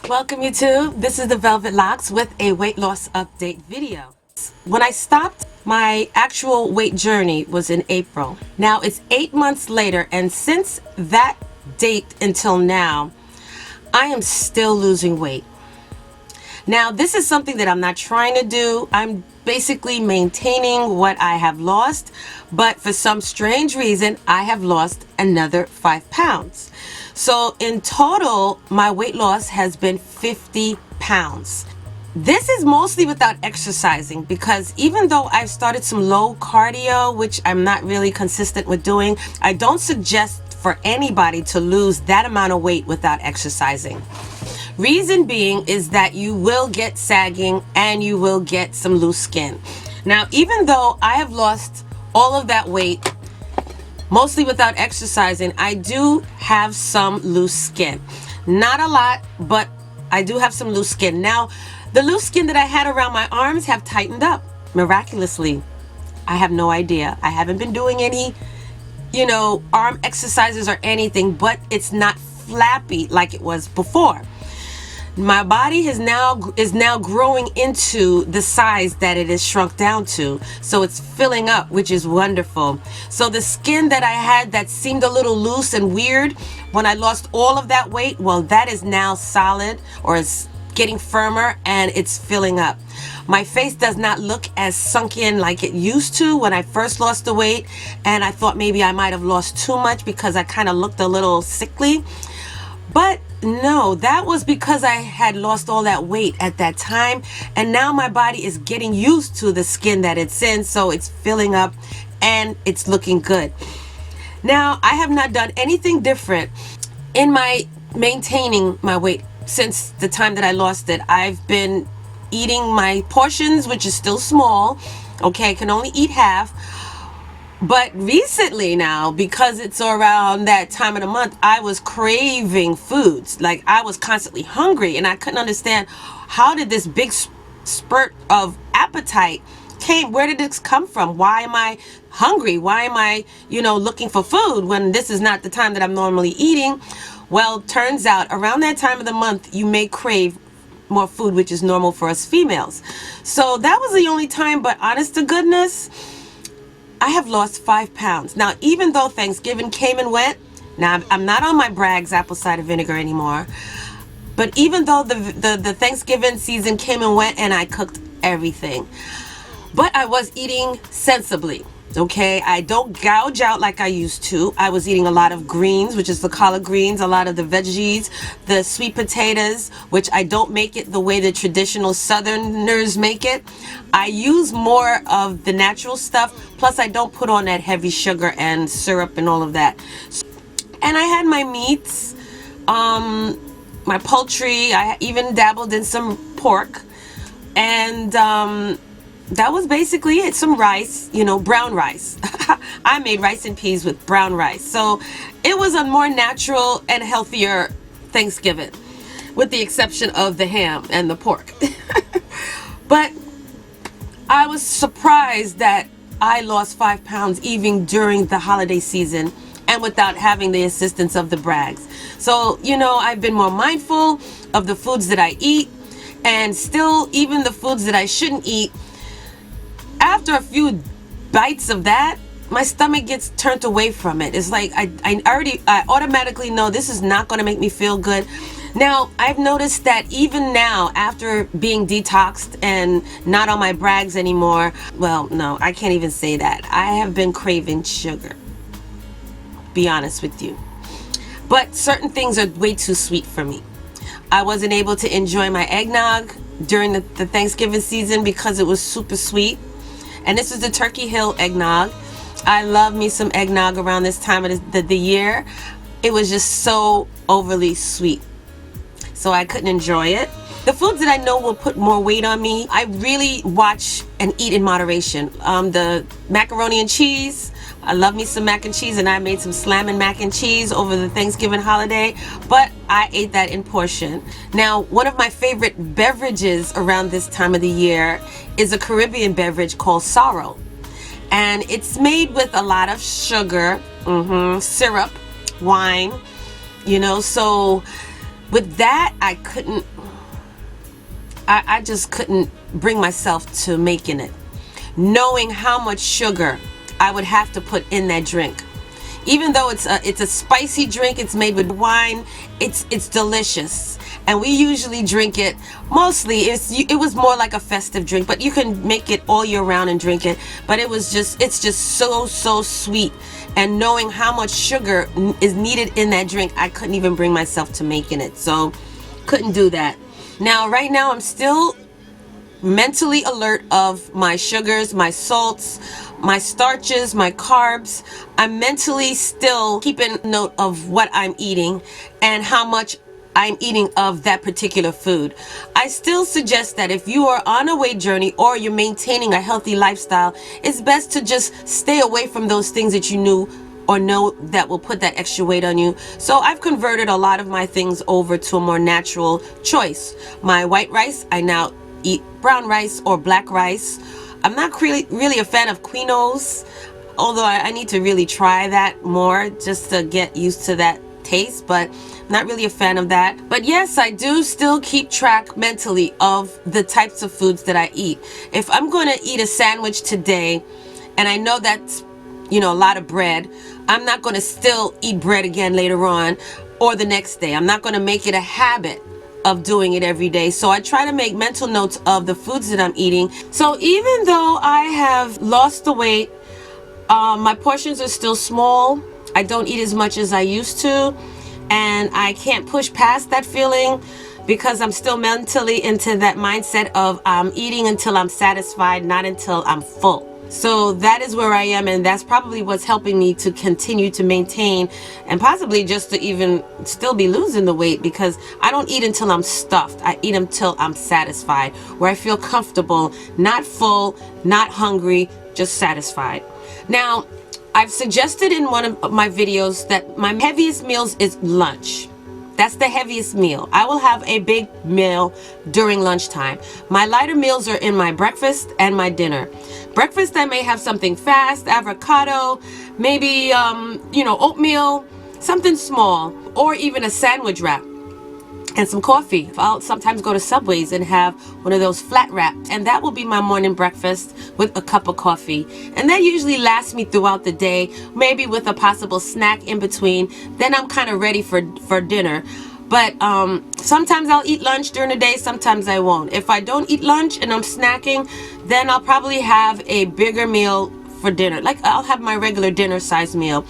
Welcome YouTube. This is the Velvet Locks with a weight loss update video. When I stopped, my actual weight journey was in April. Now it's 8 months later, and since that date until now, I am still losing weight. Now this is something that I'm not trying to do. I'm basically maintaining what I have lost, but for some strange reason, I have lost another 5 pounds. So in total, my weight loss has been 50 pounds. This is mostly without exercising, because even though I've started some low cardio, which I'm not really consistent with doing, I don't suggest for anybody to lose that amount of weight without exercising. Reason being is that you will get sagging and you will get some loose skin. Now, even though I have lost all of that weight, mostly without exercising, I do have some loose skin. Not a lot, but I do have some loose skin. Now, the loose skin that I had around my arms have tightened up miraculously. I have no idea. I haven't been doing any, arm exercises or anything, but it's not flappy like it was before. My body is now growing into the size that it is shrunk down to. So it's filling up, which is wonderful. So the skin that I had that seemed a little loose and weird when I lost all of that weight, well, that is now solid, or is getting firmer, and it's filling up. My face does not look as sunk in like it used to when I first lost the weight, and I thought maybe I might have lost too much because I kind of looked a little sickly. But no, that was because I had lost all that weight at that time, and now my body is getting used to the skin that it's in, so it's filling up and it's looking good. Now, I have not done anything different in my maintaining my weight since the time that I lost it. I've been eating my portions, which is still small. Okay, I can only eat half. But recently now, because it's around that time of the month, I was craving foods. Like, I was constantly hungry, and I couldn't understand, how did this big spurt of appetite came? Where did this come from? Why am I hungry? Why am I, looking for food when this is not the time that I'm normally eating? Well, turns out around that time of the month, you may crave more food, which is normal for us females. So that was the only time, but honest to goodness, I have lost 5 pounds. Now, even though Thanksgiving came and went, now I'm not on my Bragg's apple cider vinegar anymore, but even though the Thanksgiving season came and went and I cooked everything, but I was eating sensibly. Okay, I don't gouge out like I used to. I was eating a lot of greens, which is the collard greens, a lot of the veggies, the sweet potatoes, which I don't make it the way the traditional Southerners make it. I use more of the natural stuff, plus I don't put on that heavy sugar and syrup and all of that. And I had my meats, my poultry. I even dabbled in some pork, and that was basically it. Some rice, brown rice. I made rice and peas with brown rice. So it was a more natural and healthier Thanksgiving, with the exception of the ham and the pork. But I was surprised that I lost 5 pounds even during the holiday season, and without having the assistance of the Brags. So, I've been more mindful of the foods that I eat, and still, even the foods that I shouldn't eat, after a few bites of that, my stomach gets turned away from it. It's like I automatically know this is not going to make me feel good. Now, I've noticed that even now, after being detoxed and not on my Brags anymore, well, no, I can't even say that. I have been craving sugar, be honest with you. But certain things are way too sweet for me. I wasn't able to enjoy my eggnog during the Thanksgiving season because it was super sweet. And this is the Turkey Hill eggnog. I love me some eggnog around this time of the year. It was just so overly sweet, so I couldn't enjoy it. The foods that I know will put more weight on me, I really watch and eat in moderation. The macaroni and cheese. I love me some mac and cheese, and I made some slamming mac and cheese over the Thanksgiving holiday, but I ate that in portion. Now, one of my favorite beverages around this time of the year is a Caribbean beverage called Sorrow. And it's made with a lot of sugar, syrup, wine, so with that, I couldn't I just couldn't bring myself to making it, knowing how much sugar I would have to put in that drink. Even though it's a spicy drink, it's made with wine, it's delicious. And we usually drink it, mostly it was more like a festive drink, but you can make it all year round and drink it. But it's just so sweet. And knowing how much sugar is needed in that drink, I couldn't even bring myself to making it. So couldn't do that. Now, right now, I'm still mentally alert of my sugars, my salts, my starches, my carbs. I'm mentally still keeping note of what I'm eating and how much I'm eating of that particular food. I still suggest that if you are on a weight journey or you're maintaining a healthy lifestyle, it's best to just stay away from those things that you knew or know that will put that extra weight on you. So I've converted a lot of my things over to a more natural choice. My white rice, I now eat brown rice or black rice. I'm not really a fan of quinoas, although I need to really try that more just to get used to that taste, but not really a fan of that. But yes, I do still keep track mentally of the types of foods that I eat. If I'm going to eat a sandwich today and I know that's, a lot of bread, I'm not going to still eat bread again later on or the next day. I'm not going to make it a habit of doing it every day. So I try to make mental notes of the foods that I'm eating. So even though I have lost the weight, my portions are still small. I don't eat as much as I used to, and I can't push past that feeling because I'm still mentally into that mindset of eating until I'm satisfied, not until I'm full. So that is where I am, and that's probably what's helping me to continue to maintain and possibly just to even still be losing the weight, because I don't eat until I'm stuffed. I eat until I'm satisfied, where I feel comfortable, not full, not hungry, just satisfied. Now, I've suggested in one of my videos that my heaviest meals is lunch. That's the heaviest meal. I will have a big meal during lunchtime. My lighter meals are in my breakfast and my dinner. Breakfast, I may have something fast, avocado, maybe, oatmeal, something small, or even a sandwich wrap and some coffee. I'll sometimes go to Subway's and have one of those flat wraps, and that will be my morning breakfast with a cup of coffee. And that usually lasts me throughout the day, maybe with a possible snack in between. Then I'm kind of ready for dinner. But sometimes I'll eat lunch during the day, sometimes I won't. If I don't eat lunch and I'm snacking, then I'll probably have a bigger meal for dinner. Like I'll have my regular dinner size meal.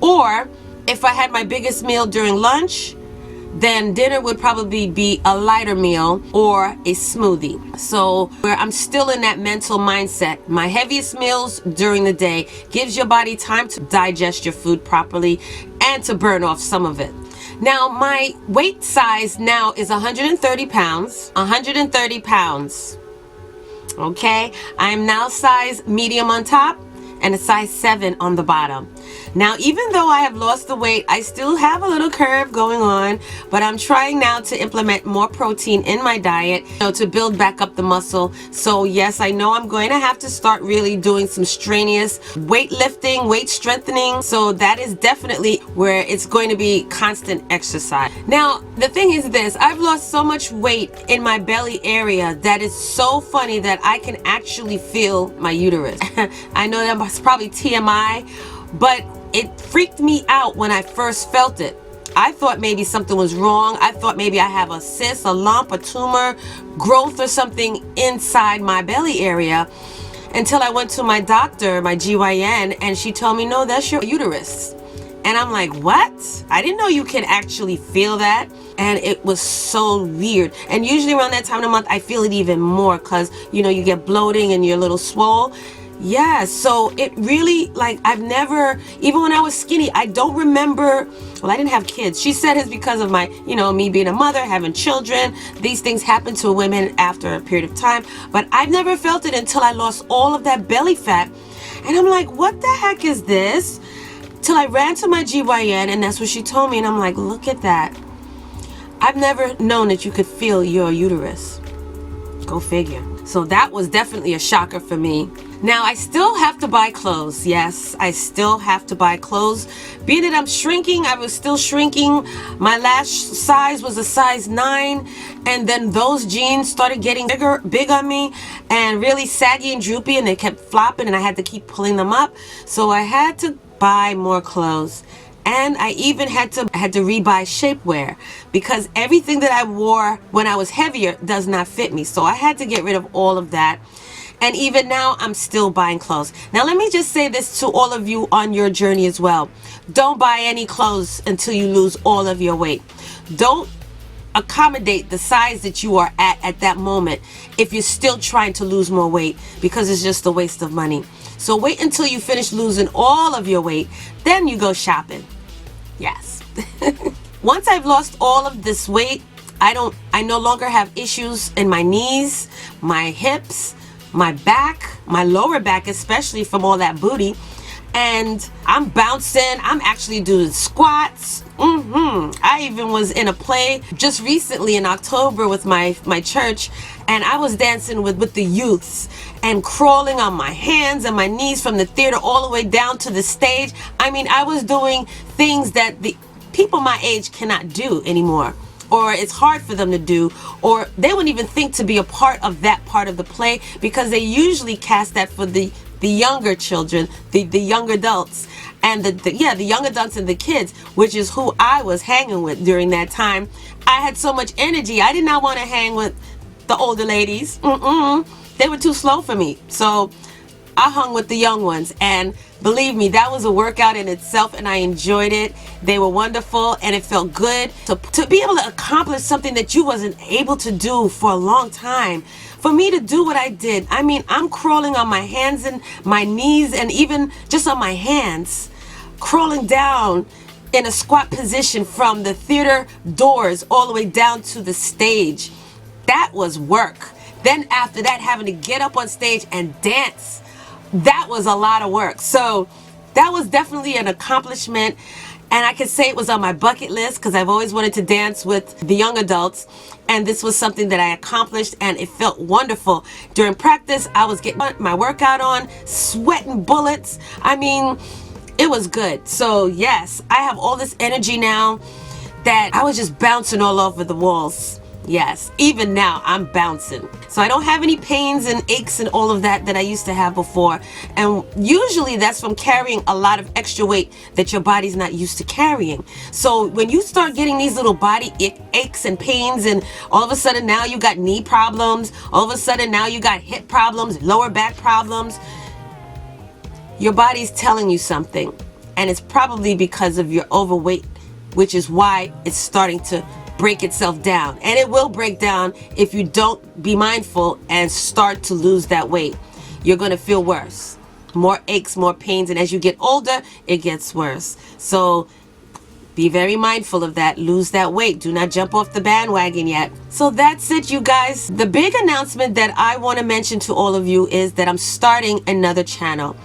Or if I had my biggest meal during lunch, then dinner would probably be a lighter meal or a smoothie. So where I'm still in that mental mindset, my heaviest meals during the day gives your body time to digest your food properly and to burn off some of it. Now, my weight size now is 130 pounds. 130 pounds. Okay, I am now size medium on top and a size 7 on the bottom. Now, even though I have lost the weight, I still have a little curve going on, but I'm trying now to implement more protein in my diet, to build back up the muscle. So yes, I know I'm going to have to start really doing some strenuous weightlifting, weight strengthening. So that is definitely where it's going to be constant exercise. Now, the thing is this, I've lost so much weight in my belly area that it's so funny that I can actually feel my uterus. I know that was probably TMI, but it freaked me out when I first felt it. I thought maybe something was wrong. I thought maybe I have a cyst, a lump, a tumor, growth or something inside my belly area, until I went to my doctor, my GYN, and she told me, no, that's your uterus. And I'm like, what? I didn't know you can actually feel that. And it was so weird. And usually around that time of the month, I feel it even more because, you get bloating and you're a little swole. Yeah, so it really, I've never, even when I was skinny, I don't remember, well, I didn't have kids. She said it's because of my, me being a mother, having children. These things happen to women after a period of time. But I've never felt it until I lost all of that belly fat. And I'm like, what the heck is this? Till I ran to my GYN, and that's what she told me. And I'm like, look at that. I've never known that you could feel your uterus. Go figure. So that was definitely a shocker for me. Now, I still have to buy clothes. Yes, I still have to buy clothes. Being that I'm shrinking, I was still shrinking. My last size was a size 9, and then those jeans started getting big on me, and really saggy and droopy, and they kept flopping, and I had to keep pulling them up. So I had to buy more clothes. And I even had to rebuy shapewear because everything that I wore when I was heavier does not fit me. So I had to get rid of all of that. And even now, I'm still buying clothes. Now, let me just say this to all of you on your journey as well. Don't buy any clothes until you lose all of your weight. Don't accommodate the size that you are at that moment if you're still trying to lose more weight, because it's just a waste of money. So wait until you finish losing all of your weight, then you go shopping. Yes. Once I've lost all of this weight, I no longer have issues in my knees, my hips, my back, my lower back, especially from all that booty. And I'm bouncing. I'm actually doing squats. I even was in a play just recently in October with my church, and I was dancing with the youths and crawling on my hands and my knees from the theater all the way down to the stage. I mean, I was doing things that the people my age cannot do anymore, or it's hard for them to do, or they wouldn't even think to be a part of that part of the play, because they usually cast that for the younger children, the young adults, and the young adults and the kids, which is who I was hanging with during that time. I had so much energy. I did not want to hang with the older ladies. They were too slow for me. So I hung with the young ones, and believe me, that was a workout in itself, and I enjoyed it. They were wonderful, and it felt good to be able to accomplish something that you wasn't able to do for a long time. For me to do what I did, I mean, I'm crawling on my hands and my knees, and even just on my hands, crawling down in a squat position from the theater doors all the way down to the stage. That was work. Then after that, having to get up on stage and dance, that was a lot of work. So that was definitely an accomplishment, and I can say it was on my bucket list because I've always wanted to dance with the young adults, and this was something that I accomplished, and it felt wonderful. During practice, I was getting my workout on, sweating bullets. I mean, it was good. So yes, I have all this energy now that I was just bouncing all over the walls. Yes, even now I'm bouncing. So I don't have any pains and aches and all of that I used to have before. And usually that's from carrying a lot of extra weight that your body's not used to carrying. So when you start getting these little body aches and pains, and all of a sudden now you got knee problems, all of a sudden now you got hip problems, lower back problems, your body's telling you something. And it's probably because of your overweight, which is why it's starting to break itself down. And it will break down if you don't be mindful and start to lose that weight. You're going to feel worse. More aches, more pains, and as you get older, it gets worse. So be very mindful of that. Lose that weight. Do not jump off the bandwagon yet. So that's it, you guys. The big announcement that I want to mention to all of you is that I'm starting another channel.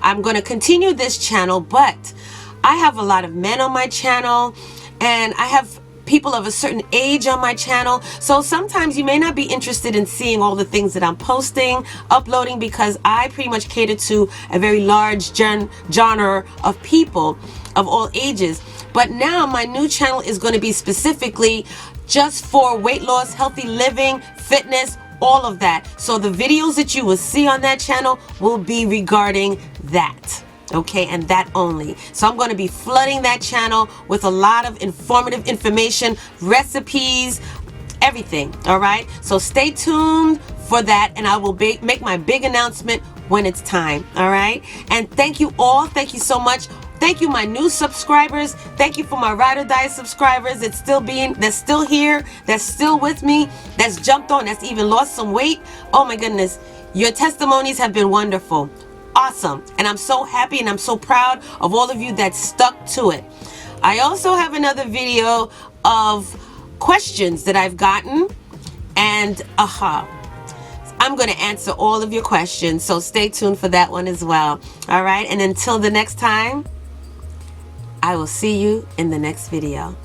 I'm going to continue this channel, but I have a lot of men on my channel, and I have people of a certain age on my channel. So sometimes you may not be interested in seeing all the things that I'm posting, uploading, because I pretty much cater to a very large genre of people of all ages. But now my new channel is going to be specifically just for weight loss, healthy living, fitness, all of that. So the videos that you will see on that channel will be regarding that. Okay, and that only. So I'm going to be flooding that channel with a lot of informative information, recipes, everything. All right, so stay tuned for that, and I will make my big announcement when it's time. All right, and thank you all. Thank you so much. Thank you, my new subscribers. Thank you for my Ride or Die subscribers that's still here, that's still with me, that's jumped on, that's even lost some weight. Oh my goodness, your testimonies have been wonderful. Awesome. And I'm so happy and I'm so proud of all of you that stuck to it. I also have another video of questions that I've gotten, and I'm going to answer all of your questions, so stay tuned for that one as well. All right, and until the next time, I will see you in the next video.